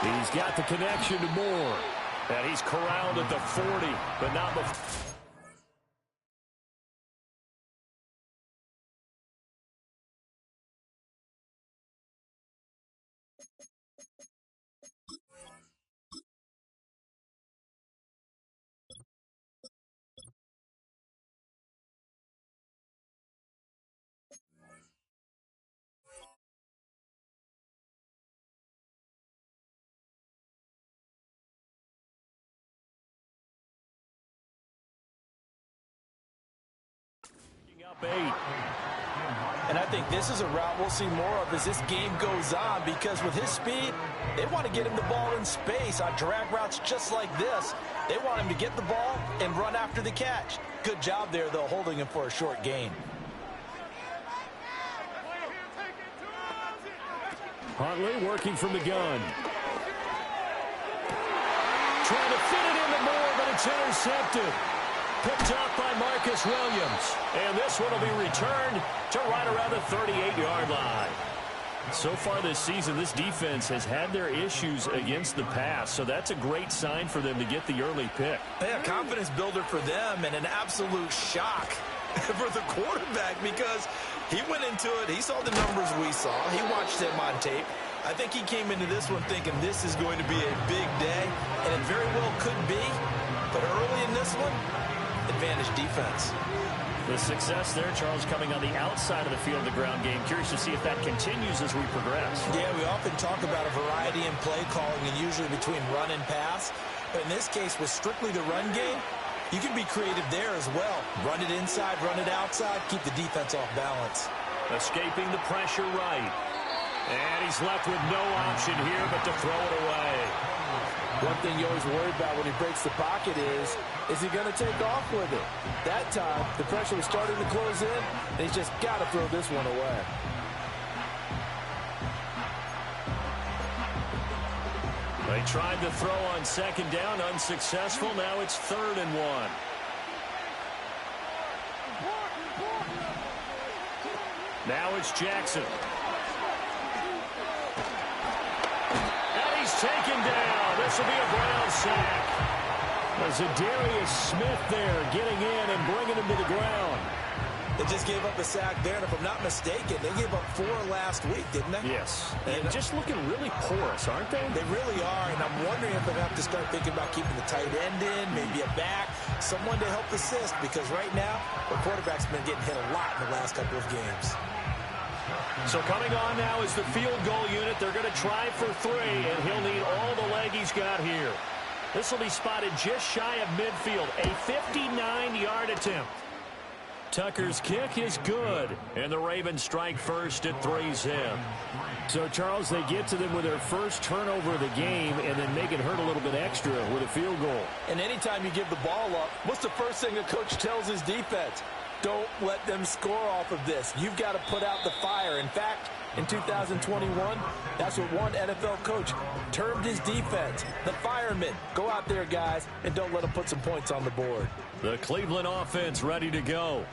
He's got the connection to Moore. And he's corralled at the 40, but not before. Up 8. And I think this is a route we'll see more of as this game goes on, because with his speed, they want to get him the ball in space on drag routes just like this. They want him to get the ball and run after the catch. Good job there, though, holding him for a short gain. Huntley working from the gun. Trying to fit it into Moore, but it's intercepted. Picked up by Marcus Williams. And this one will be returned to right around the 38-yard line. So far this season, this defense has had their issues against the pass, so that's a great sign for them to get the early pick. Yeah, confidence builder for them, and an absolute shock for the quarterback, because he went into it, he saw the numbers we saw, he watched him on tape. I think he came into this one thinking this is going to be a big day, and it very well could be, but early in this one, advantage defense. The success there, Charles, coming on the outside of the field, the ground game. Curious to see if that continues as we progress. Yeah, we often talk about a variety in play calling, and usually between run and pass. But in this case, with strictly the run game, you can be creative there as well. Run it inside, run it outside, keep the defense off balance. Escaping the pressure right. And he's left with no option here but to throw it away. One thing you always worry about when he breaks the pocket is he going to take off with it? That time, the pressure was starting to close in, and he's just got to throw this one away. They tried to throw on second down, unsuccessful. Now it's 3rd and 1. Now it's Jackson. And he's taken down. This will be a Brown sack. There's a Darius Smith there getting in and bringing him to the ground. They just gave up a sack there, and if I'm not mistaken, they gave up 4 last week, didn't they? Yes. And just looking really porous, aren't they? They really are, and I'm wondering if they have to start thinking about keeping the tight end in, maybe a back, someone to help assist, because right now, the quarterback's been getting hit a lot in the last couple of games. So coming on now is the field goal unit. They're going to try for 3, and he'll need all the leg he's got here. This will be spotted just shy of midfield, a 59-yard attempt. Tucker's kick is good, and the Ravens strike first at 3's in. So, Charles, they get to them with their first turnover of the game and then make it hurt a little bit extra with a field goal. And anytime you give the ball up, what's the first thing a coach tells his defense? Don't let them score off of this. You've got to put out the fire. In fact, in 2021, that's what one NFL coach termed his defense, the firemen. Go out there, guys, and don't let them put some points on the board. The Cleveland offense ready to go.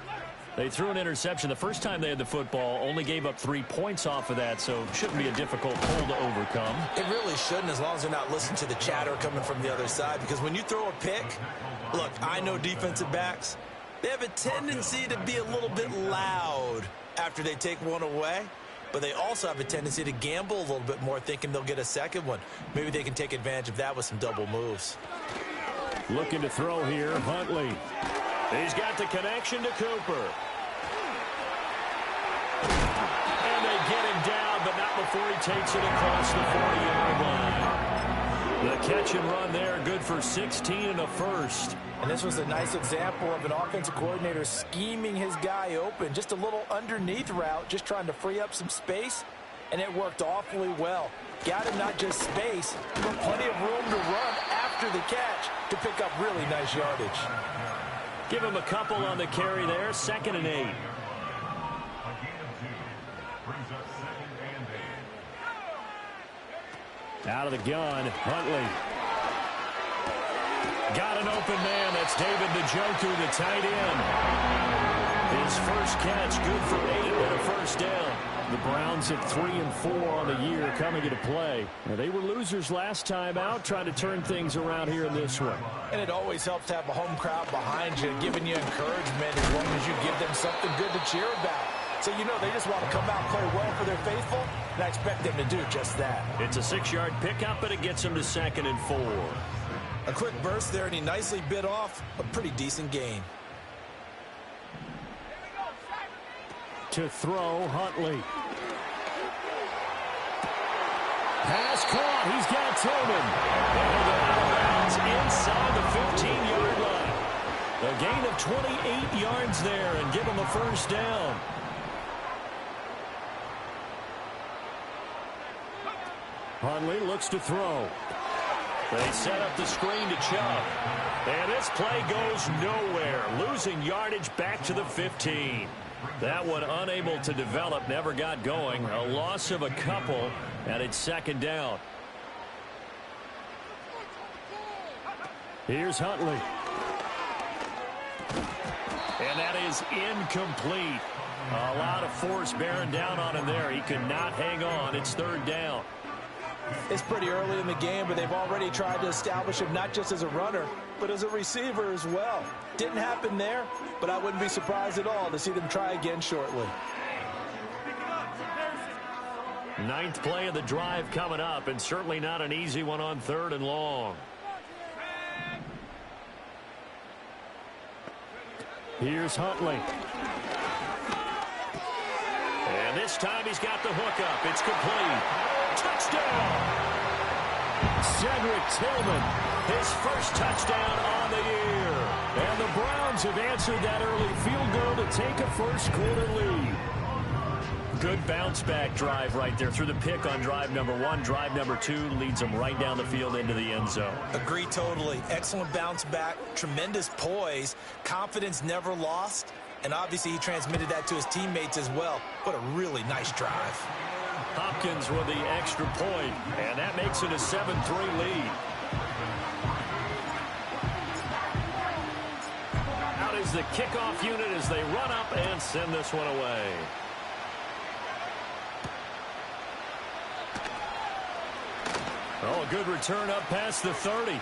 They threw an interception the first time they had the football, only gave up 3 points off of that, so shouldn't be a difficult pull to overcome. It really shouldn't, as long as they're not listening to the chatter coming from the other side, because when you throw a pick, look, I know defensive backs, they have a tendency to be a little bit loud after they take one away, but they also have a tendency to gamble a little bit more, thinking they'll get a second one. Maybe they can take advantage of that with some double moves. Looking to throw here, Huntley. He's got the connection to Cooper. And they get him down, but not before he takes it across the 40-yard line. The catch and run there, good for 16 and a first. And this was a nice example of an offensive coordinator scheming his guy open. Just a little underneath route, just trying to free up some space, and it worked awfully well. Got him not just space, but plenty of room to run after the catch to pick up really nice yardage. Give him a couple on the carry there, 2nd and 8. Out of the gun, Huntley. Got an open man. That's David Njoku, the tight end. His first catch, good for 8 and a first down. The Browns at 3-4 on the year coming into play. Now, they were losers last time out, trying to turn things around here in this one. And it always helps to have a home crowd behind you, giving you encouragement as long as you give them something good to cheer about. So you know they just want to come out and play well for their faithful, and I expect them to do just that. It's a 6-yard pickup, but it gets them to 2nd and 4. A quick burst there, and he nicely bit off a pretty decent gain. To throw, Huntley. Pass caught. He's got Tillman. And he'll go out of bounds inside the 15-yard line. A gain of 28 yards there and give him a first down. Huntley looks to throw. They set up the screen to Chubb. And this play goes nowhere. Losing yardage back to the 15. That one unable to develop, never got going. A loss of a couple, and it's 2nd down. Here's Huntley. And that is incomplete. A lot of force bearing down on him there. He could not hang on. It's 3rd down. It's pretty early in the game, but they've already tried to establish him not just as a runner, but as a receiver as well. Didn't happen there, but I wouldn't be surprised at all to see them try again shortly. 9th play of the drive coming up, and certainly not an easy one on 3rd and long. Here's Huntley. And this time he's got the hook up. It's complete. Touchdown! Cedric Tillman, his first touchdown on the year. And the Browns have answered that early field goal to take a first-quarter lead. Good bounce-back drive right there through the pick on drive number 1. Drive number 2 leads them right down the field into the end zone. Agree totally. Excellent bounce back, tremendous poise, confidence never lost, and obviously he transmitted that to his teammates as well. What a really nice drive. Hopkins with the extra point, and that makes it a 7-3 lead. Out is the kickoff unit as they run up and send this one away. Oh, a good return up past the 30.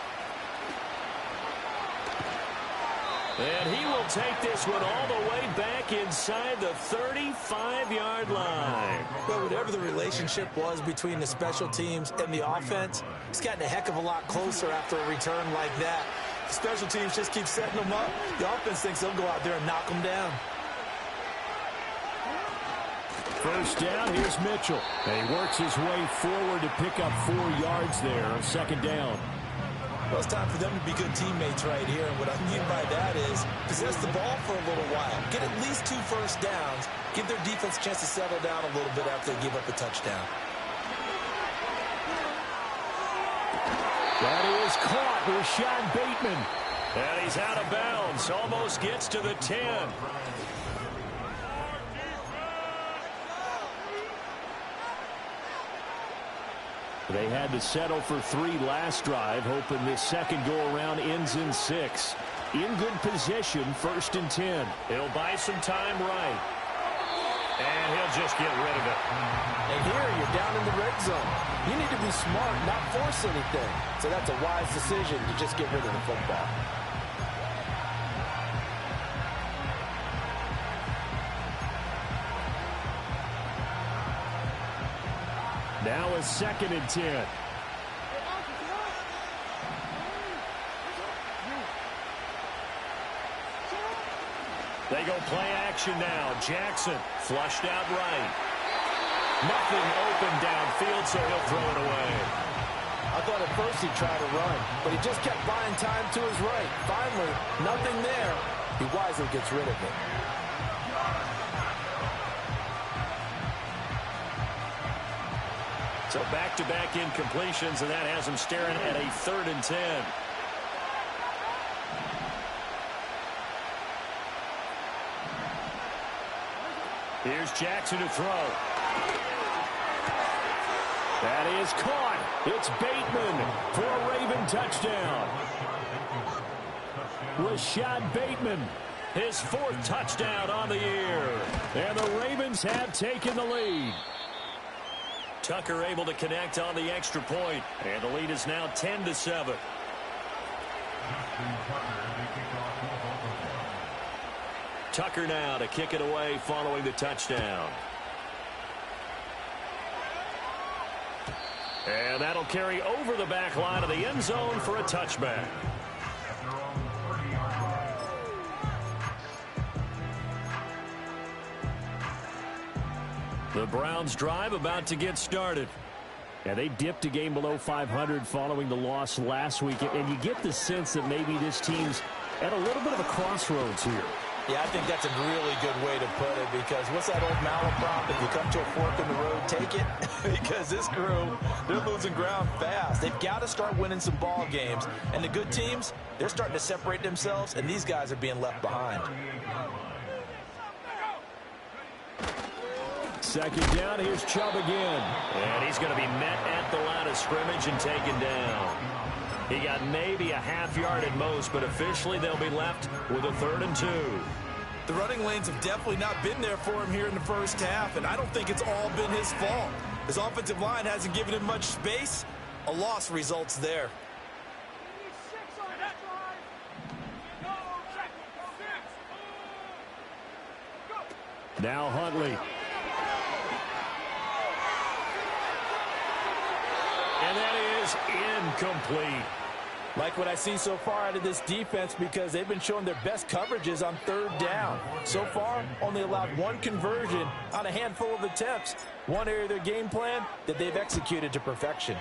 And he will take this one all the way back inside the 35-yard line. Well, whatever the relationship was between the special teams and the offense, it's gotten a heck of a lot closer after a return like that. The special teams just keep setting them up. The offense thinks they'll go out there and knock them down. First down, here's Mitchell. And he works his way forward to pick up 4 yards there on 2nd down. Well, it's time for them to be good teammates right here. And what I mean by that is possess the ball for a little while. Get at least 2 first downs. Give their defense a chance to settle down a little bit after they give up a touchdown. That is caught. Rashad Bateman. And he's out of bounds. Almost gets to the 10. They had to settle for 3 last drive, hoping this second go-around ends in 6. In good position, 1st and 10. He'll buy some time right. And he'll just get rid of it. And here, you're down in the red zone. You need to be smart, not force anything. So that's a wise decision to just get rid of the football. Now a 2nd and 10. They go play action now. Jackson flushed out right. Nothing open downfield, so he'll throw it away. I thought at first he'd try to run, but he just kept buying time to his right. Finally, nothing there. He wisely gets rid of it. So back-to-back incompletions, and that has him staring at a 3rd and 10. Here's Jackson to throw. That is caught. It's Bateman for a Raven touchdown. Rashad Bateman. His 4th touchdown on the year. And the Ravens have taken the lead. Tucker able to connect on the extra point. And the lead is now 10-7. Tucker now to kick it away following the touchdown. And that'll carry over the back line of the end zone for a touchback. The Browns drive about to get started. Yeah, they dipped a game below 500 following the loss last week, and you get the sense that maybe this team's at a little bit of a crossroads here. Yeah, I think that's a really good way to put it, because what's that old malaprop? If you come to a fork in the road, take it. Because this crew, they're losing ground fast. They've got to start winning some ball games. And the good teams, they're starting to separate themselves, and these guys are being left behind. Second down, here's Chubb again. And he's going to be met at the line of scrimmage and taken down. He got maybe a half yard at most, but officially they'll be left with a 3rd and 2. The running lanes have definitely not been there for him here in the first half, and I don't think it's all been his fault. His offensive line hasn't given him much space. A loss results there. Now Huntley. And that is incomplete. Like what I see so far out of this defense, because they've been showing their best coverages on 3rd down. So far, only allowed 1 conversion on a handful of attempts. One area of their game plan that they've executed to perfection.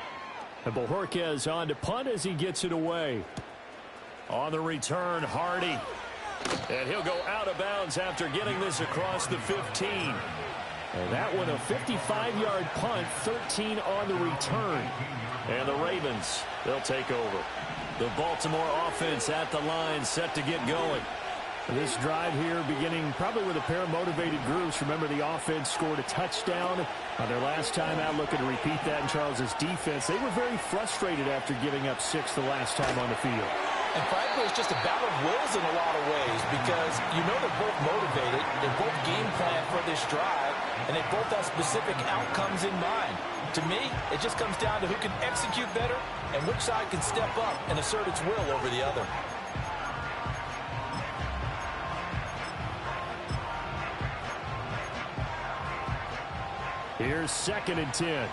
And Bojorquez on to punt as he gets it away. On the return, Hardy. And he'll go out of bounds after getting this across the 15. And that one a 55-yard punt, 13 on the return. And the Ravens, they'll take over. The Baltimore offense at the line, set to get going. This drive here beginning probably with a pair of motivated groups. Remember, the offense scored a touchdown on their last time out, looking to repeat that in Charles's defense. They were very frustrated after giving up 6 the last time on the field. And frankly, it's just a battle of wills in a lot of ways, because you know they're both motivated, they both game plan for this drive, and they both have specific outcomes in mind. To me, it just comes down to who can execute better and which side can step up and assert its will over the other. Here's 2nd and 10.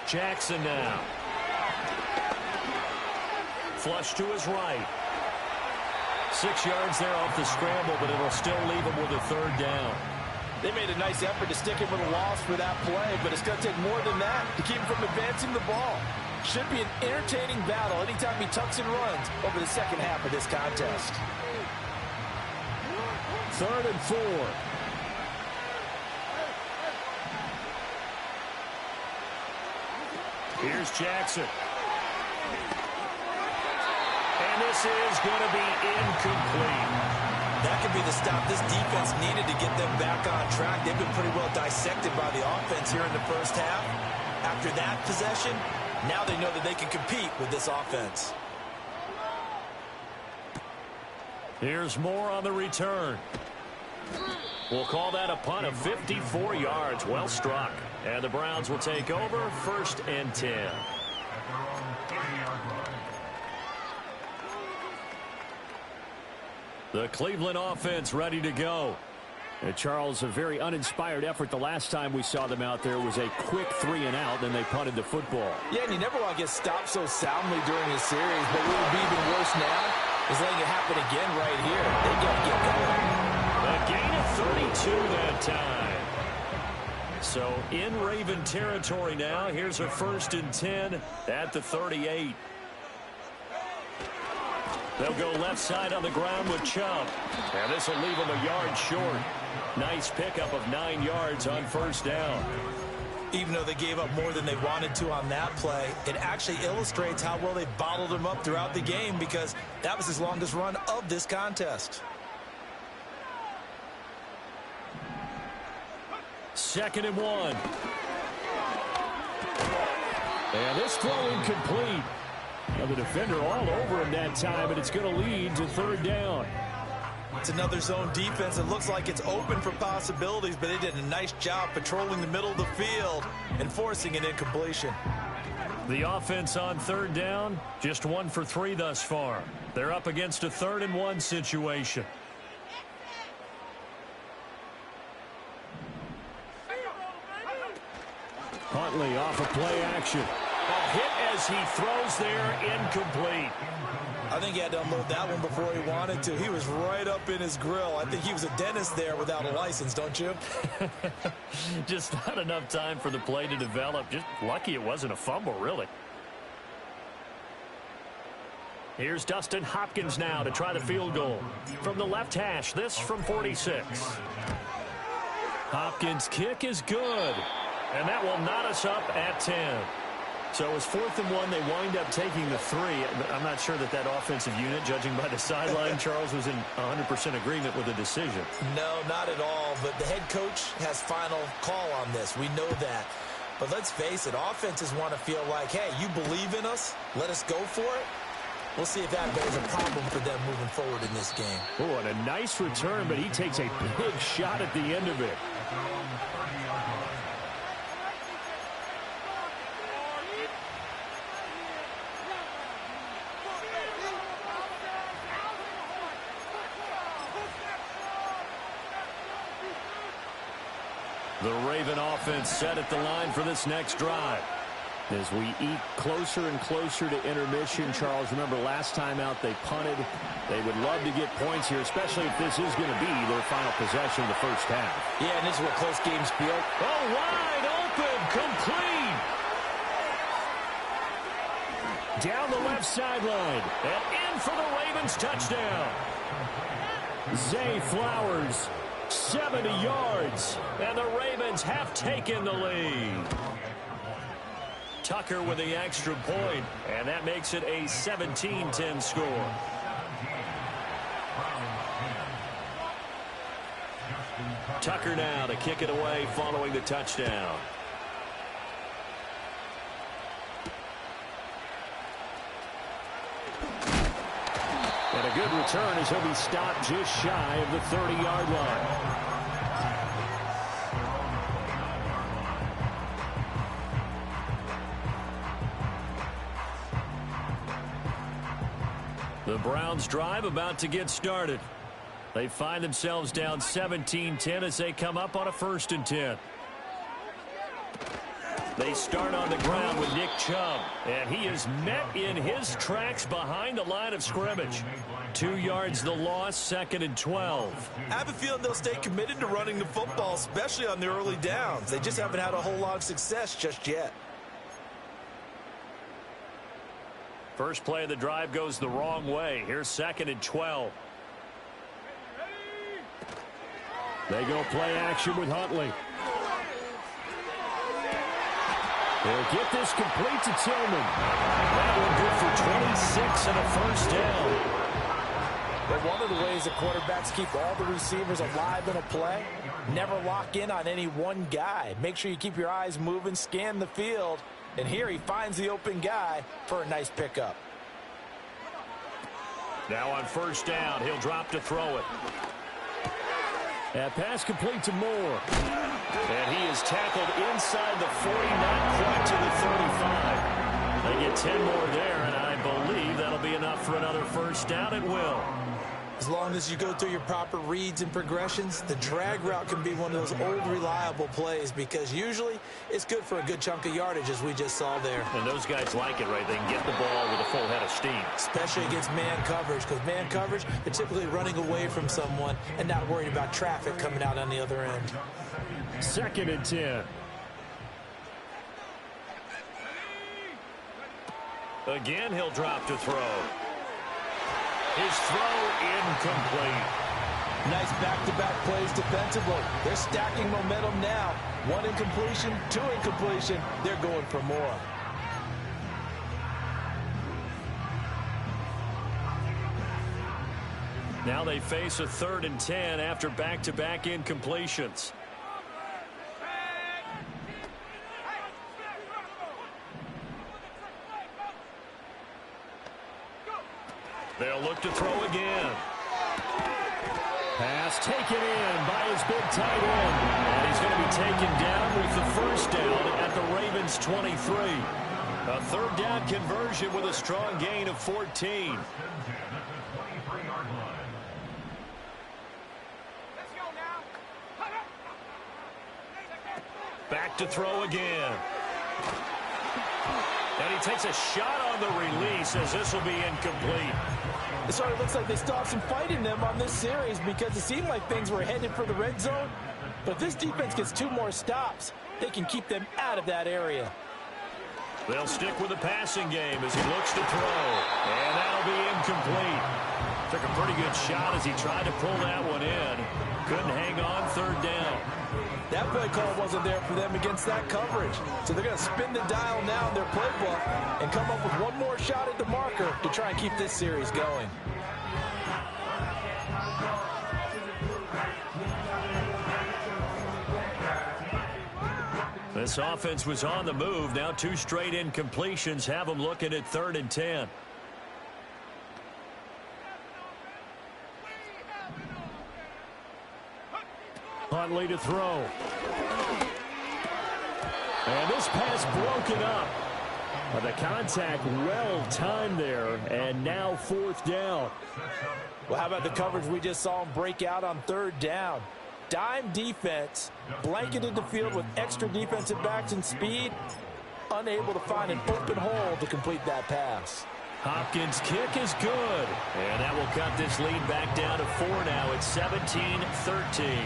Jackson now. Flush to his right. 6 yards there off the scramble, but it'll still leave him with a 3rd down. They made a nice effort to stick him with a loss for that play, but it's going to take more than that to keep him from advancing the ball. Should be an entertaining battle anytime he tucks and runs over the second half of this contest. 3rd and 4. Here's Jackson. And this is going to be incomplete. That could be the stop this defense needed to get them back on track. They've been pretty well dissected by the offense here in the first half. After that possession, now they know that they can compete with this offense. Here's Moore on the return. We'll call that a punt of 54 yards. Well struck. And the Browns will take over, 1st and 10. The Cleveland offense ready to go. And Charles, a very uninspired effort. The last time we saw them out there was a quick 3 and out, then they punted the football. Yeah, and you never want to get stopped so soundly during the series, but what would be even worse now is letting it happen again right here. They got to get going. A gain of 32 that time. So in Raven territory now. Here's a 1st and 10 at the 38. They'll go left side on the ground with Chubb. And this will leave them a yard short. Nice pickup of 9 yards on 1st down. Even though they gave up more than they wanted to on that play, it actually illustrates how well they bottled him up throughout the game, because that was his longest run of this contest. 2nd and 1. And this throw incomplete. Well, the defender all over him that time, and it's going to lead to third down. It's another zone defense. It looks like it's open for possibilities, but they did a nice job patrolling the middle of the field and forcing an incompletion. The offense on third down, just 1 for 3 thus far. They're up against a 3rd and 1 situation. Huntley off of play action. A hit as he throws there, incomplete. I think he had to unload that one before he wanted to. He was right up in his grill. I think he was a dentist there without a license, don't you? Just not enough time for the play to develop. Just lucky it wasn't a fumble, really. Here's Dustin Hopkins now to try the field goal. From the left hash, this from 46. Hopkins' kick is good. And that will knot us up at 10. So it was 4th and 1. They wind up taking the 3. I'm not sure that offensive unit, judging by the sideline, Charles, was in 100% agreement with the decision. No, not at all. But the head coach has final call on this. We know that. But let's face it, offenses want to feel like, hey, you believe in us? Let us go for it? We'll see if that bears a problem for them moving forward in this game. Oh, and a nice return, but he takes a big shot at the end of it. The Raven offense set at the line for this next drive. As we eat closer and closer to intermission, Charles, remember last time out they punted. They would love to get points here, especially if this is going to be their final possession of the first half. Yeah, and this is what close games feel. Oh, wide open, complete. Down the left sideline. And in for the Ravens touchdown. Zay Flowers, 70 yards. And the Ravens have taken the lead. Tucker with the extra point, and that makes it a 17-10 score. Tucker now to kick it away following the touchdown. And a good return as he'll be stopped just shy of the 30-yard line. The Browns drive about to get started. They find themselves down 17-10 as they come up on a 1st and 10. They start on the ground with Nick Chubb, and he is met in his tracks behind the line of scrimmage. 2 yards the loss, 2nd and 12. I have a feeling they'll stay committed to running the football, especially on the early downs. They just haven't had a whole lot of success just yet. First play of the drive goes the wrong way. Here's 2nd and 12. They go play action with Huntley. They'll get this complete to Tillman. That one good for 26 and a 1st down. But one of the ways that quarterbacks keep all the receivers alive in a play, never lock in on any one guy. Make sure you keep your eyes moving, scan the field. And here he finds the open guy for a nice pickup. Now on 1st down, he'll drop to throw it. That pass complete to Moore. And he is tackled inside the 40, not quite to the 35. They get 10 more there, and I believe that'll be enough for another 1st down at will. As long as you go through your proper reads and progressions, the drag route can be one of those old reliable plays because usually it's good for a good chunk of yardage as we just saw there. And those guys like it, right? They can get the ball with a full head of steam. Especially against man coverage because man coverage, they're typically running away from someone and not worried about traffic coming out on the other end. 2nd and 10. Again, he'll drop to throw. His throw incomplete. Nice back-to-back plays defensively. They're stacking momentum now. 1 incompletion, 2 incompletion. They're going for more. Now they face a 3rd and 10 after back-to-back incompletions. They'll look to throw again. Pass taken in by his big tight end. And he's going to be taken down with the first down at the Ravens' 23. A third down conversion with a strong gain of 14. Back to throw again. And he takes a shot on the release as this will be incomplete. It sort of looks like they still have some fight in them on this series because it seemed like things were headed for the red zone. But if this defense gets 2 more stops, they can keep them out of that area. They'll stick with the passing game as he looks to throw. And that'll be incomplete. Took a pretty good shot as he tried to pull that one in. Couldn't hang on third down. That play call wasn't there for them against that coverage. So they're going to spin the dial now in their playbook and come up with one more shot at the marker to try and keep this series going. This offense was on the move. Now 2 straight incompletions have them looking at 3rd and 10. Huntley to throw. And this pass broken up. But the contact well timed there, and now 4th down. Well, how about the coverage we just saw him break out on 3rd down? Dime defense, blanketed the field with extra defensive backs and speed, unable to find an open hole to complete that pass. Hopkins' kick is good. And that will cut this lead back down to 4 now. It's 17-13.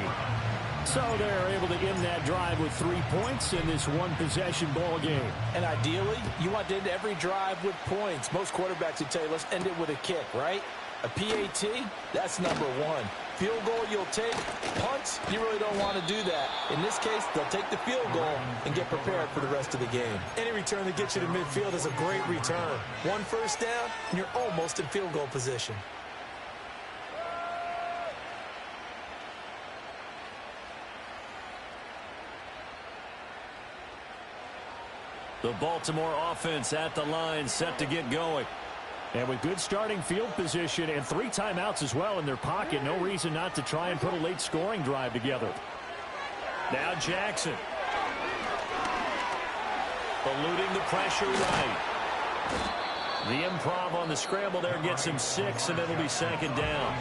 So they're able to end that drive with 3 points in this one-possession ball game. And ideally, you want to end every drive with points. Most quarterbacks would tell you, let's end it with a kick, right? A PAT, that's number 1. Field goal you'll take. Punts, you really don't want to do that. In this case, they'll take the field goal and get prepared for the rest of the game. Any return that gets you to midfield is a great return. 1 first down, and you're almost in field goal position. The Baltimore offense at the line, set to get going. And with good starting field position and 3 timeouts as well in their pocket, no reason not to try and put a late scoring drive together. Now Jackson. Eluding the pressure right. The improv on the scramble there gets him 6, and it'll be 2nd down.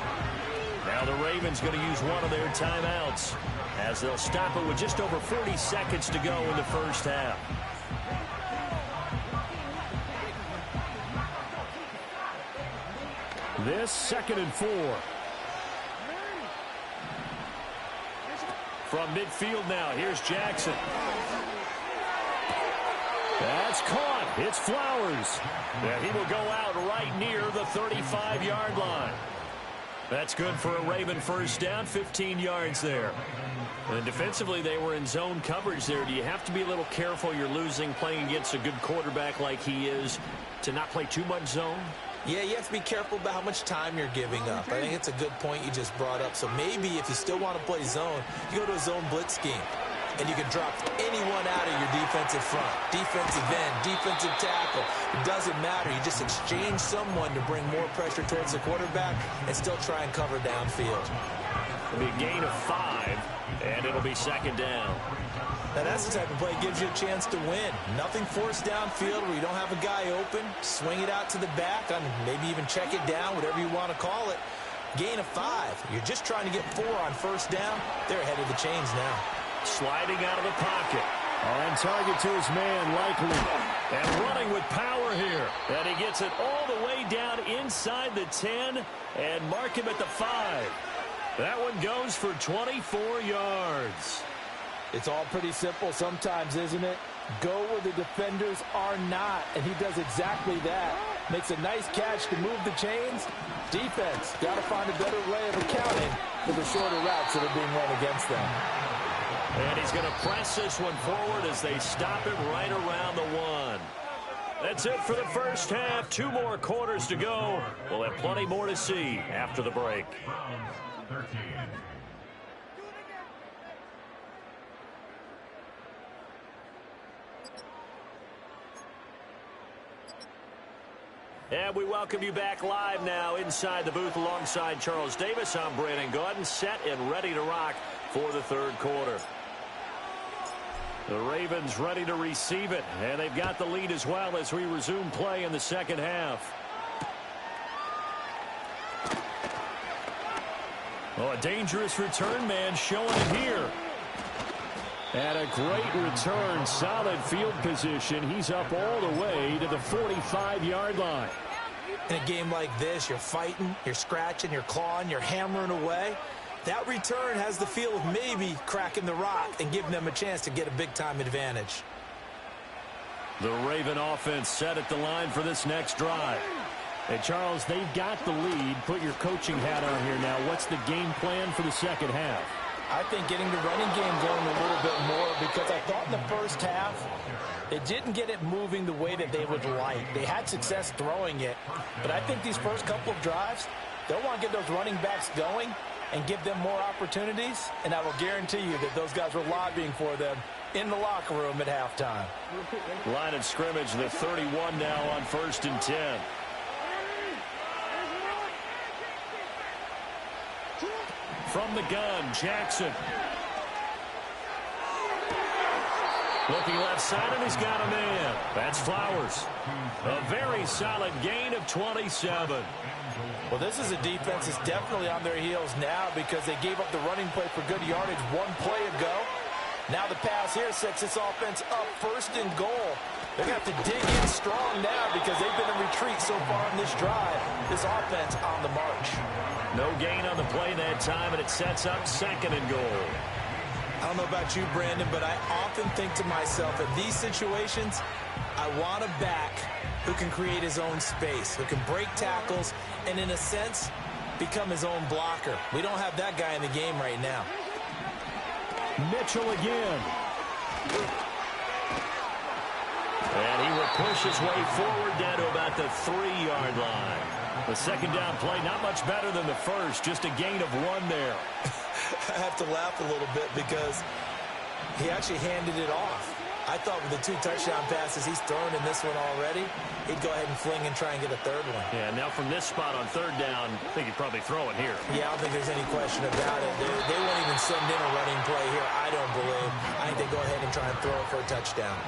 Now the Ravens going to use one of their timeouts as they'll stop it with just over 40 seconds to go in the first half. This 2nd and 4. From midfield now, here's Jackson. That's caught. It's Flowers. And he will go out right near the 35-yard line. That's good for a Raven first down, 15 yards there. And defensively, they were in zone coverage there. Do you have to be a little careful? You're losing playing against a good quarterback like he is to not play too much zone? Yeah, you have to be careful about how much time you're giving up. I think it's a good point you just brought up. So maybe if you still want to play zone, you go to a zone blitz scheme. And you can drop anyone out of your defensive front. Defensive end, defensive tackle. It doesn't matter. You just exchange someone to bring more pressure towards the quarterback and still try and cover downfield. It'll be a gain of 5, and it'll be 2nd down. Now that's the type of play that gives you a chance to win. Nothing forced downfield where you don't have a guy open. Swing it out to the back, maybe even check it down, whatever you want to call it. Gain of 5. You're just trying to get 4 on first down. They're ahead of the chains now. Sliding out of the pocket. On target to his man, Likely. And running with power here. And he gets it all the way down inside the 10 and mark him at the 5. That one goes for 24 yards. It's all pretty simple sometimes, isn't it? Go where the defenders are not, and he does exactly that. Makes a nice catch to move the chains. Defense, got to find a better way of accounting for the shorter routes that are being run against them. And he's going to press this one forward as they stop it right around the 1. That's it for the first half. 2 more quarters to go. We'll have plenty more to see after the break. And we welcome you back live now inside the booth alongside Charles Davis. I'm Brandon Gaudin, set and ready to rock for the third quarter. The Ravens ready to receive it, and they've got the lead as well as we resume play in the second half. Oh, a dangerous return man showing it here. And a great return, solid field position. He's up all the way to the 45-yard line. In a game like this, you're fighting, you're scratching, you're clawing, you're hammering away. That return has the feel of maybe cracking the rock and giving them a chance to get a big-time advantage. The Raven offense set at the line for this next drive. Hey, Charles, they've got the lead. Put your coaching hat on here now. What's the game plan for the second half? I think getting the running game going a little bit more, because I thought in the first half they didn't get it moving the way that they would like. They had success throwing it, but I think these first couple of drives, they'll want to get those running backs going and give them more opportunities, and I will guarantee you that those guys were lobbying for them in the locker room at halftime. Line of scrimmage, the 31 now on 1st and 10. From the gun, Jackson. Looking left side, and he's got a man. That's Flowers. A very solid gain of 27. Well, this is a defense that's definitely on their heels now because they gave up the running play for good yardage one play ago. Now the pass here sets this offense up 1st and goal. They're going to have to dig in strong now because they've been in retreat so far in this drive. This offense on the march. No gain on the play that time, and it sets up 2nd and goal. I don't know about you, Brandon, but I often think to myself, at these situations, I want a back who can create his own space, who can break tackles, and in a sense, become his own blocker. We don't have that guy in the game right now. Mitchell again. And he will push his way forward down to about the 3-yard line. The second down play, not much better than the first, just a gain of 1 there. I have to laugh a little bit because he actually handed it off. I thought with the 2 touchdown passes he's thrown in this one already, he'd go ahead and fling and try and get a 3rd one. Yeah, now from this spot on 3rd down, I think he'd probably throw it here. Yeah, I don't think there's any question about it. They won't even send in a running play here, I don't believe. I think they go ahead and try and throw it for a touchdown.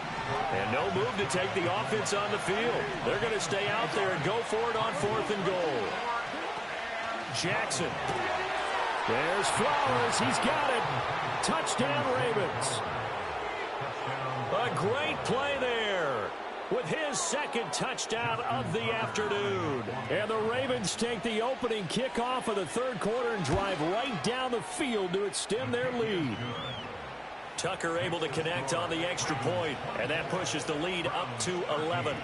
And no move to take the offense on the field. They're going to stay out there and go for it on 4th and goal. Jackson. There's Flowers. He's got it. Touchdown, Ravens. A great play there with his 2nd touchdown of the afternoon. And the Ravens take the opening kickoff of the 3rd quarter and drive right down the field to extend their lead. Tucker able to connect on the extra point, and that pushes the lead up to 11.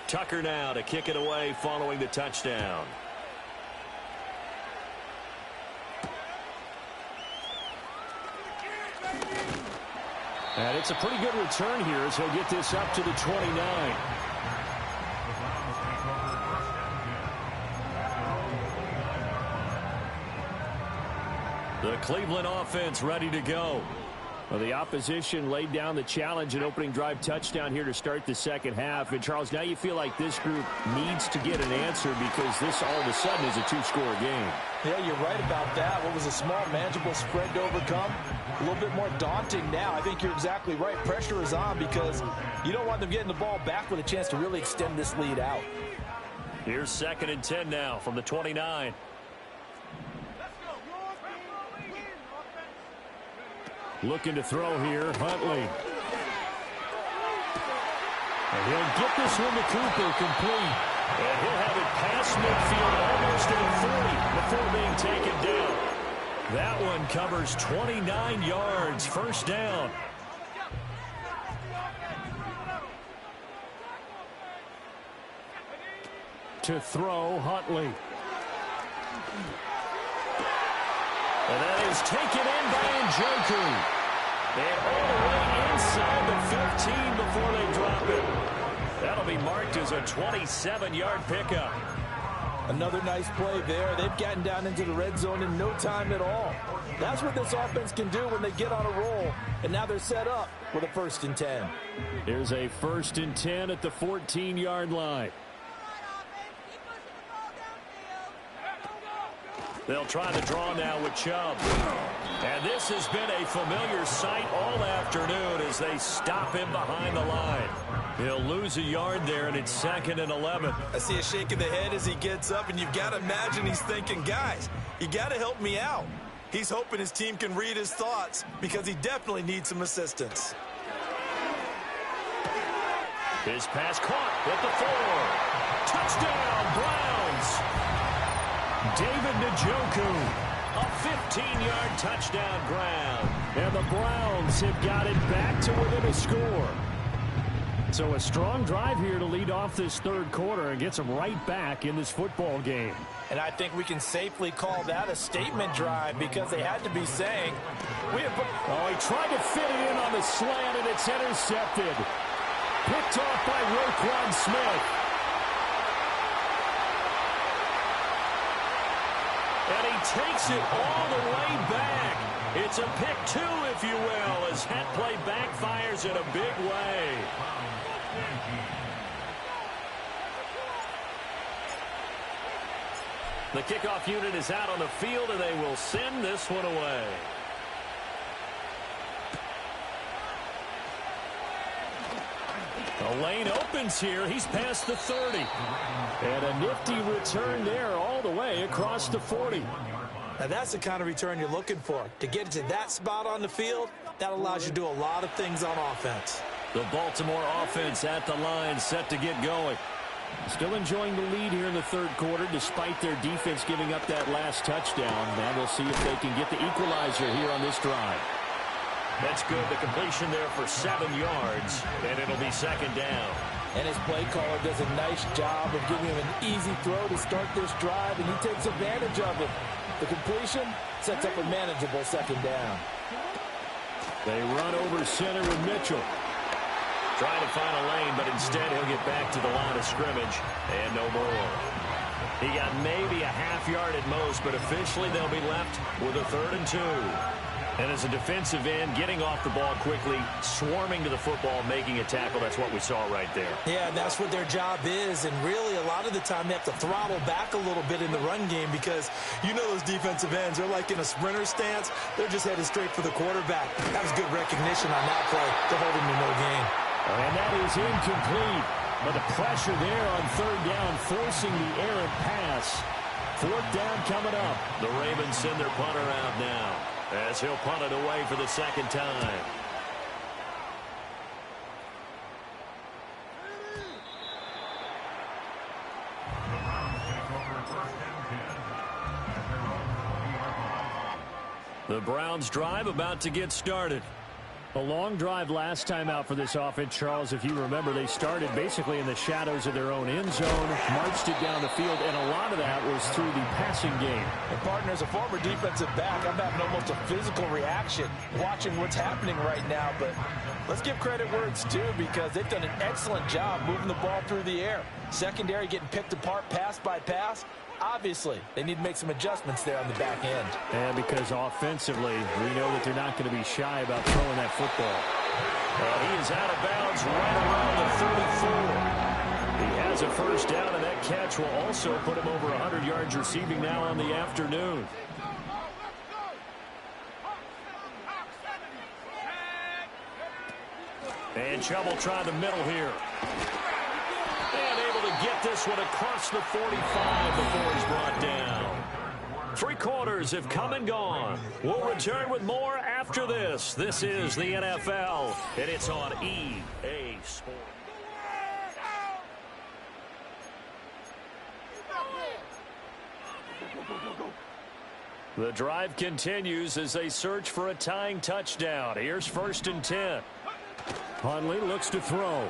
Tucker now to kick it away following the touchdown. And it's a pretty good return here as he'll get this up to the 29. The Cleveland offense ready to go. Well, the opposition laid down the challenge and opening drive touchdown here to start the second half. And, Charles, now you feel like this group needs to get an answer because this all of a sudden is a 2-score game. Yeah, you're right about that. What was a small, manageable spread to overcome? A little bit more daunting now. I think you're exactly right. Pressure is on because you don't want them getting the ball back with a chance to really extend this lead out. Here's 2nd and 10 now from the 29. Looking to throw here, Huntley. And he'll get this one to Cooper, complete. And he'll have it past midfield almost to the 40 before being taken down. That one covers 29 yards, 1st down. To throw, Huntley. And that is taken in by Njoku. And all the way inside the 15 before they drop it. That'll be marked as a 27-yard pickup. Another nice play there. They've gotten down into the red zone in no time at all. That's what this offense can do when they get on a roll. And now they're set up with a 1st and 10. Here's a 1st and 10 at the 14-yard line. They'll try the draw now with Chubb. And this has been a familiar sight all afternoon as they stop him behind the line. He'll lose a yard there, and it's 2nd and 11. I see a shake of the head as he gets up, and you've got to imagine he's thinking, guys, you got to help me out. He's hoping his team can read his thoughts because he definitely needs some assistance. His pass caught at the 4. Touchdown, Browns. David Njoku, a 15-yard touchdown ground. And the Browns have got it back to within a score. So a strong drive here to lead off this 3rd quarter and gets them right back in this football game. And I think we can safely call that a statement drive because they had to be saying, he tried to fit it in on the slant, and it's intercepted. Picked off by Roquan Smith. And he takes it all the way back. It's a pick 2, if you will, as that play backfires in a big way. The kickoff unit is out on the field, and they will send this one away. The lane opens here. He's past the 30. And a nifty return there all the way across the 40. Now that's the kind of return you're looking for. To get to that spot on the field, that allows you to do a lot of things on offense. The Baltimore offense at the line, set to get going. Still enjoying the lead here in the 3rd quarter despite their defense giving up that last touchdown. Now we'll see if they can get the equalizer here on this drive. That's good. The completion there for 7 yards, and it'll be 2nd down. and his play caller does a nice job of giving him an easy throw to start this drive, and he takes advantage of it. The completion sets up a manageable 2nd down. They run over center with Mitchell. Trying to find a lane, but instead he'll get back to the line of scrimmage, and no more. He got maybe a half yard at most, but officially they'll be left with a 3rd and 2. And as a defensive end, getting off the ball quickly, swarming to the football, making a tackle, that's what we saw right there. Yeah, that's what their job is, and really a lot of the time they have to throttle back a little bit in the run game because you know those defensive ends, they're like in a sprinter stance. They're just headed straight for the quarterback. That was good recognition on that play to hold him to no gain. And that is incomplete. But the pressure there on 3rd down, forcing the errant pass. 4th down coming up. The Ravens send their punter out now as he'll punt it away for the 2nd time. The Browns drive about to get started. A long drive last time out for this offense, Charles. If you remember, they started basically in the shadows of their own end zone, marched it down the field, and a lot of that was through the passing game. And partner, as a former defensive back, I'm having almost a physical reaction watching what's happening right now. But let's give credit where it's due because they've done an excellent job moving the ball through the air. Secondary getting picked apart pass by pass. Obviously, they need to make some adjustments there on the back end. And because offensively, we know that they're not going to be shy about throwing that football. He is out of bounds right around the 34. He has a 1st down, and that catch will also put him over 100 yards receiving now on the afternoon. And Chubb will try the middle here. And able to get this one across the 45 before he's brought down. 3 quarters have come and gone. We'll return with more after this. This is the NFL, and it's on EA Sports. The drive continues as they search for a tying touchdown. Here's 1st and 10. Hundley looks to throw.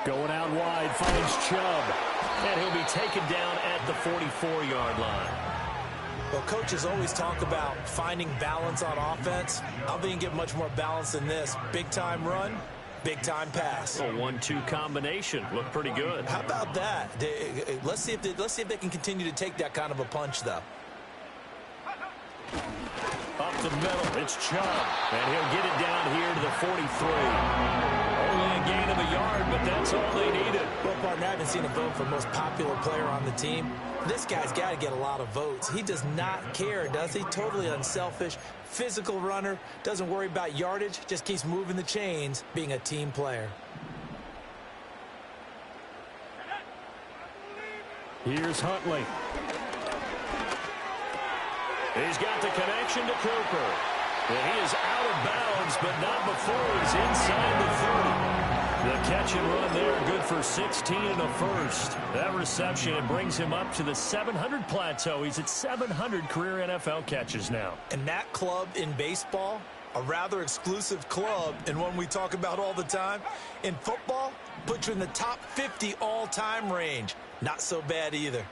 Going out wide, finds Chubb. And he'll be taken down at the 44-yard line. Well, coaches always talk about finding balance on offense. I don't think you get much more balance than this. Big-time run, big-time pass. A 1-2 combination. Looked pretty good. How about that? Let's see if they can continue to take that kind of a punch, though. the middle. It's Chubb. And he'll get it down here to the 43. Only a gain of a yard, but that's all they needed. Well, partner, I haven't seen a vote for most popular player on the team. This guy's got to get a lot of votes. He does not care, does he? Totally unselfish, physical runner, doesn't worry about yardage, just keeps moving the chains, being a team player. Here's Huntley. He's got the connection to Cooper. And he is out of bounds, but not before he's inside the 30. The catch and run there, good for 16 and a first. That reception, it brings him up to the 700 plateau. He's at 700 career NFL catches now. And that club in baseball, a rather exclusive club and one we talk about all the time. In football, puts you in the top 50 all-time range. Not so bad either.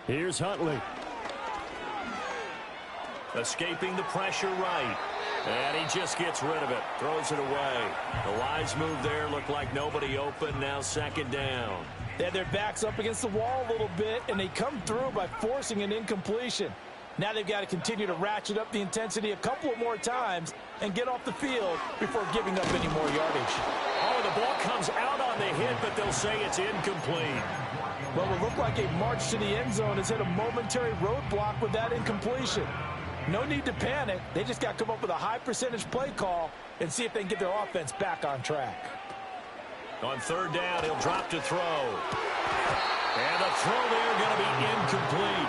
Here's Huntley. Escaping the pressure right. And he just gets rid of it. Throws it away. The wise move there. Looked like nobody open. Now second down. They had their backs up against the wall a little bit, and they come through by forcing an incompletion. Now they've got to continue to ratchet up the intensity a couple of more times and get off the field before giving up any more yardage. Oh, the ball comes out on the hit, but they'll say it's incomplete. Well, it looked like a march to the end zone has hit a momentary roadblock with that incompletion. No need to panic. They just got to come up with a high percentage play call and see if they can get their offense back on track. On third down, he'll drop to throw. And the throw there going to be incomplete.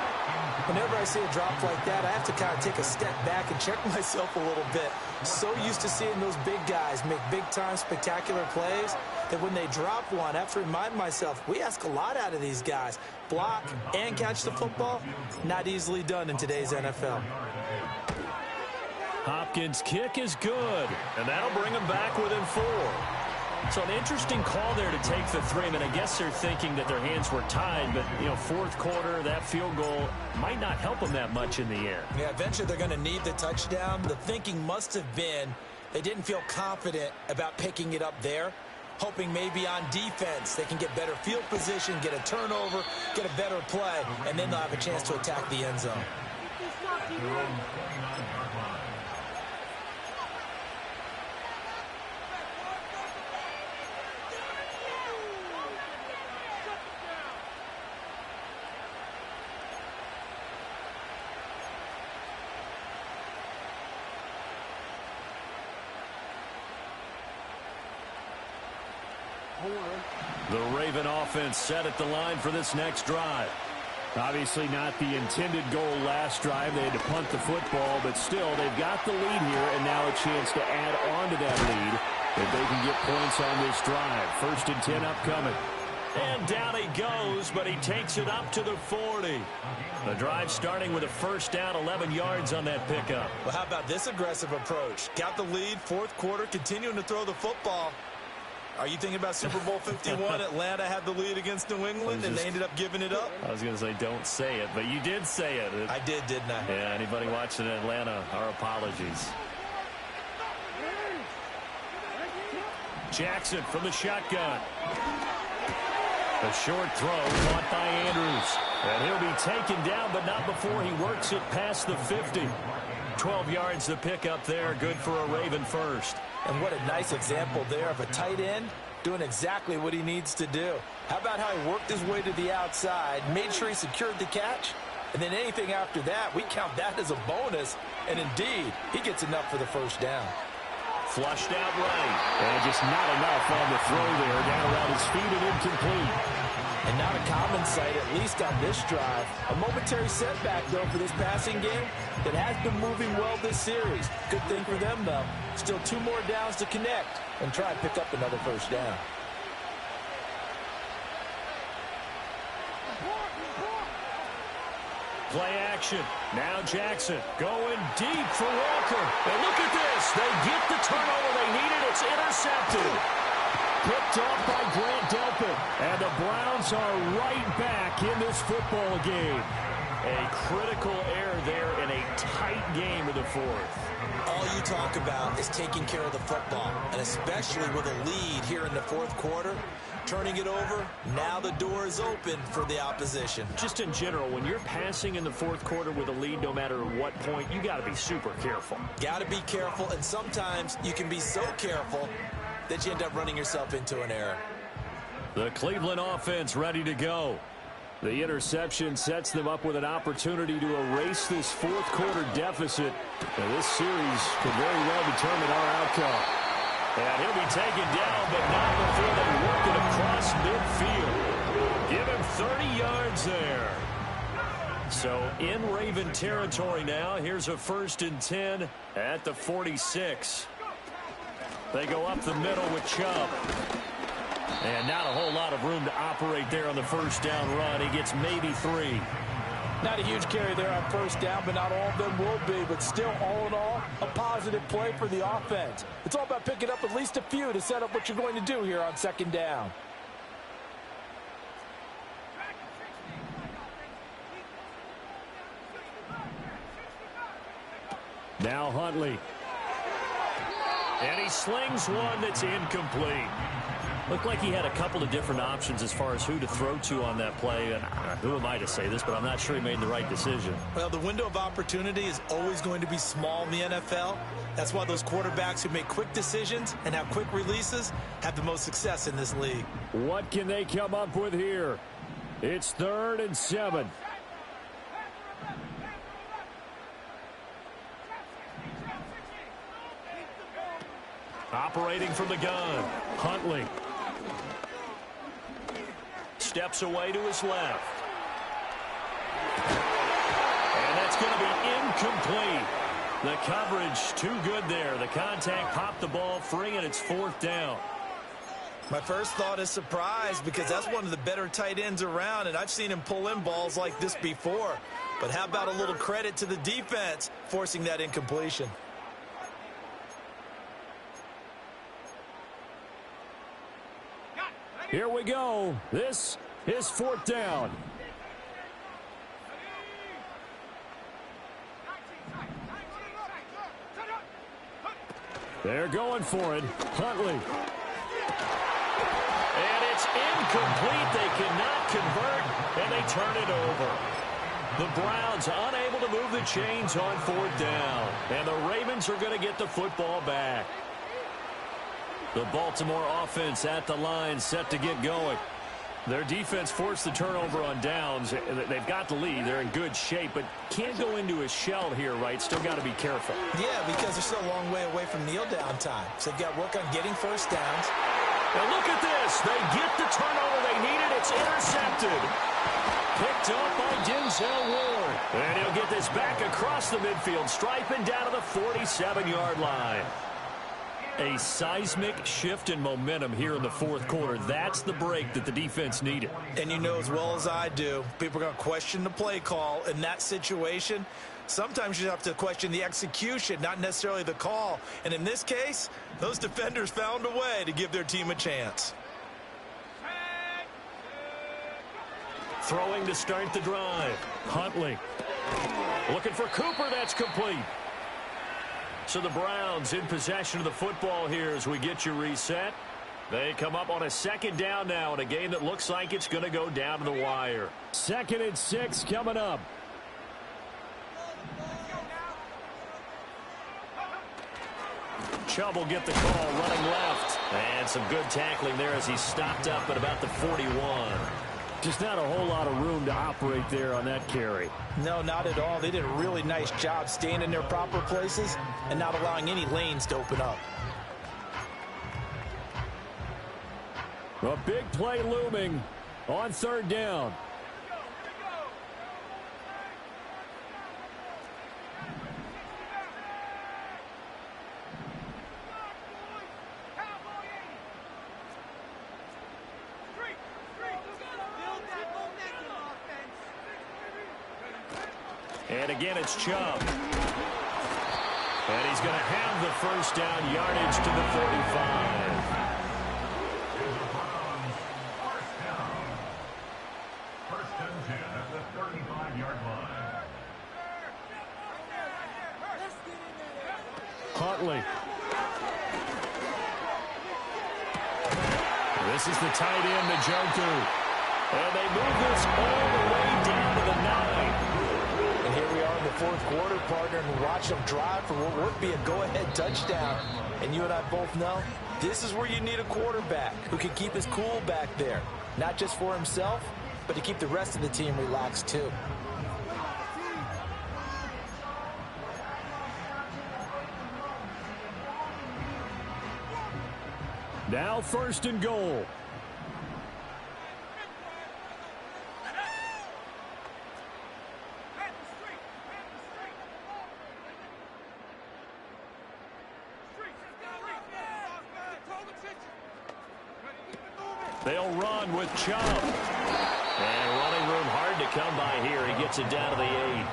Whenever I see a drop like that, I have to kind of take a step back and check myself a little bit. So used to seeing those big guys make big-time spectacular plays that when they drop one, I have to remind myself, we ask a lot out of these guys. Block and catch the football, not easily done in today's NFL. Hopkins' kick is good, and that'll bring them back within 4. So an interesting call there to take the 3. I mean, I guess they're thinking that their hands were tied, but, you know, fourth quarter, that field goal might not help them that much in the end. Yeah, eventually they're going to need the touchdown. The thinking must have been they didn't feel confident about picking it up there, hoping maybe on defense they can get better field position, get a turnover, get a better play, and then they'll have a chance to attack the end zone. The Raven offense set at the line for this next drive. Obviously not the intended goal last drive. They had to punt the football, but still they've got the lead here and now a chance to add on to that lead if they can get points on this drive. 1st and 10 upcoming. And down he goes, but he takes it up to the 40. The drive starting with a first down, 11 yards on that pickup. Well, how about this aggressive approach? Got the lead, fourth quarter, continuing to throw the football. Are you thinking about Super Bowl 51? Atlanta had the lead against New England, and they ended up giving it up? I was going to say don't say it, but you did say it. I did, didn't I? Yeah, anybody watching Atlanta, our apologies. Jackson from the shotgun. A short throw caught by Andrews. And he'll be taken down, but not before he works it past the 50. 12 yards to pick up there. Good for a Raven first. And what a nice example there of a tight end doing exactly what he needs to do. How about how he worked his way to the outside, made sure he secured the catch, and then anything after that, we count that as a bonus. And indeed, he gets enough for the first down. Flushed out right. And just not enough on the throw there. Down around his feet and incomplete. And not a common sight, at least on this drive. A momentary setback, though, for this passing game that has been moving well this series. Good thing for them, though. Still 2 more downs to connect and try and pick up another first down. Play action. Now Jackson going deep for Walker. And look at this. They get the turnover they needed. It's intercepted. Picked off by Grant Delpit. And the Browns are right back in this football game. A critical error there in a tight game of the fourth. All you talk about is taking care of the football, and especially with a lead here in the fourth quarter, turning it over, now the door is open for the opposition. Just in general, when you're passing in the fourth quarter with a lead, no matter what point, you got to be super careful. Got to be careful, and sometimes you can be so careful that you end up running yourself into an error. The Cleveland offense ready to go. The interception sets them up with an opportunity to erase this fourth quarter deficit. And this series could very well determine our outcome. And he'll be taken down, but not before they work it across midfield. Give him 30 yards there. So in Raven territory now. Here's a 1st and 10 at the 46. They go up the middle with Chubb. And not a whole lot of room to operate there on the first down run. He gets maybe 3. Not a huge carry there on first down, but not all of them will be. But still, all in all, a positive play for the offense. It's all about picking up at least a few to set up what you're going to do here on second down. Now Huntley. And he slings one that's incomplete. Looked like he had a couple of different options as far as who to throw to on that play. And who am I to say this, but I'm not sure he made the right decision. Well, the window of opportunity is always going to be small in the NFL. That's why those quarterbacks who make quick decisions and have quick releases have the most success in this league. What can they come up with here? It's 3rd and 7. Operating from the gun, Huntley. Steps away to his left. And that's going to be incomplete. The coverage too good there. The contact popped the ball free, and it's 4th down. My first thought is surprise, because that's one of the better tight ends around, and I've seen him pull in balls like this before. But how about a little credit to the defense forcing that incompletion? Here we go. This is 4th down. They're going for it. Huntley. And it's incomplete. They cannot convert, and they turn it over. The Browns unable to move the chains on 4th down. And the Ravens are going to get the football back. The Baltimore offense at the line, set to get going. Their defense forced the turnover on downs. They've got the lead. They're in good shape, but can't go into a shell here, right? Still got to be careful. Yeah, because they're still a long way away from kneel down time. So they've got to work on getting first downs. And look at this. They get the turnover they needed. It's intercepted. Picked up by Denzel Ward. And he'll get this back across the midfield, striping down to the 47-yard line. A seismic shift in momentum here in the fourth quarter. That's the break that the defense needed. And you know as well as I do, people are going to question the play call in that situation. Sometimes you have to question the execution, not necessarily the call. And in this case, those defenders found a way to give their team a chance. Throwing to start the drive. Huntley. Looking for Cooper. That's complete. So the Browns in possession of the football here as we get you reset. They come up on a 2nd down now in a game that looks like it's going to go down to the wire. 2nd and 6 coming up. Chubb will get the call running left. And some good tackling there as he stopped up at about the 41. Just not a whole lot of room to operate there on that carry. No, not at all. They did a really nice job staying in their proper places and not allowing any lanes to open up. A big play looming on 3rd down. And again, it's Chubb. And he's going to have the first down, yardage to the 45. First and 10 at the 35-yard line. Huntley. This is the tight end, Njoku. And they move this all the way down to the 9. And here we are in the fourth quarter, partner, and watch them drive for what would be a go-ahead touchdown. And you and I both know this is where you need a quarterback who can keep his cool back there. Not just for himself, but to keep the rest of the team relaxed too. Now 1st and goal. They'll run with Chubb. And running room hard to come by here. He gets it down to the 8.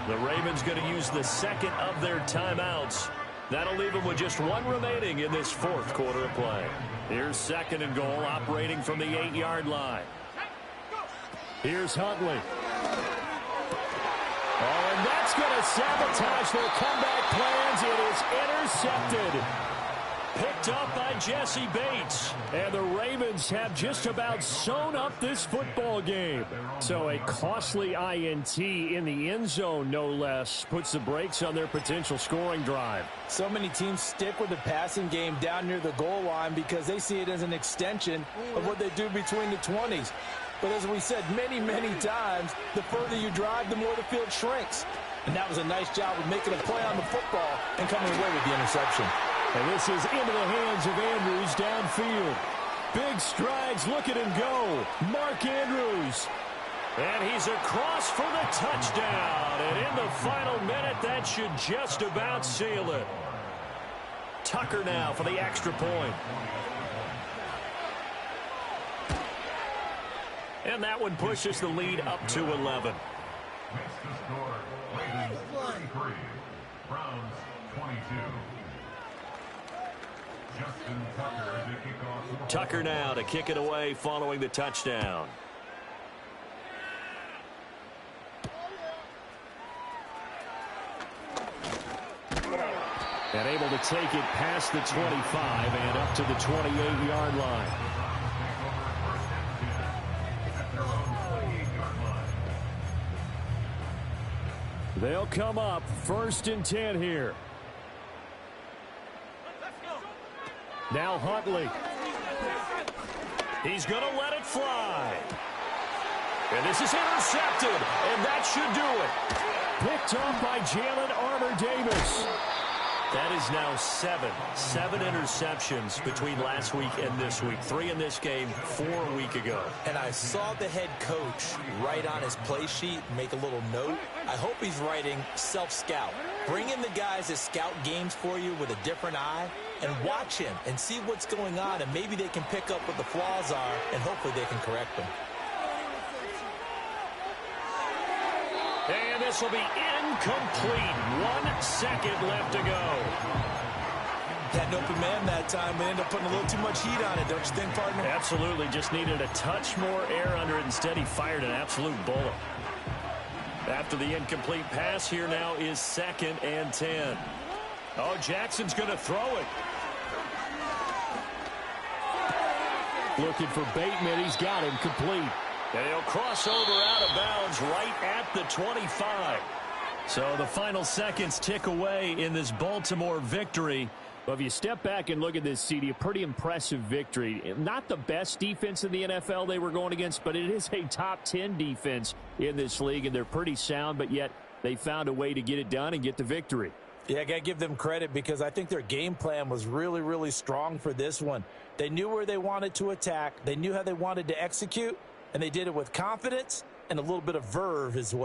The Ravens going to use the second of their timeouts. That'll leave them with just 1 remaining in this fourth quarter of play. Here's 2nd and goal, operating from the 8-yard line. Here's Huntley. Oh, and that's going to sabotage their comeback plans. It is intercepted. Picked up by Jesse Bates. And the Ravens have just about sewn up this football game. So a costly INT in the end zone, no less, puts the brakes on their potential scoring drive. So many teams stick with the passing game down near the goal line because they see it as an extension of what they do between the 20s. But as we said many, many times, the further you drive, the more the field shrinks. And that was a nice job of making a play on the football and coming away with the interception. And this is into the hands of Andrews downfield. Big strides, look at him go. Mark Andrews. And he's across for the touchdown. And in the final minute, that should just about seal it. Tucker now for the extra point. And that one pushes the lead up to 11. Makes the score Ravens 33, Browns 22. Justin Tucker to kick off. Tucker now to kick it away following the touchdown. And able to take it past the 25 and up to the 28-yard line. They'll come up 1st and 10 here. Now Huntley. He's going to let it fly. And this is intercepted. And that should do it. Picked off by Jalen Armour-Davis. That is now 7 interceptions between last week and this week. 3 in this game, 4 a week ago. And I saw the head coach write on his play sheet, make a little note. I hope he's writing self-scout. Bring in the guys that scout games for you with a different eye and watch him and see what's going on, and maybe they can pick up what the flaws are, and hopefully they can correct them. And this will be incomplete. 1 second left to go. Had an open man that time, but ended up putting a little too much heat on it, don't you think, partner? Absolutely. Just needed a touch more air under it. Instead, he fired an absolute bullet. After the incomplete pass, here now is 2nd and 10. Oh, Jackson's going to throw it. Looking for Bateman. He's got him complete. And he'll cross over out of bounds right at the 25. So the final seconds tick away in this Baltimore victory. Well, if you step back and look at this, CD, a pretty impressive victory. Not the best defense in the NFL they were going against, but it is a top 10 defense in this league, and they're pretty sound, but yet they found a way to get it done and get the victory. Yeah, I got to give them credit because I think their game plan was really, really strong for this one. They knew where they wanted to attack. They knew how they wanted to execute, and they did it with confidence and a little bit of verve as well.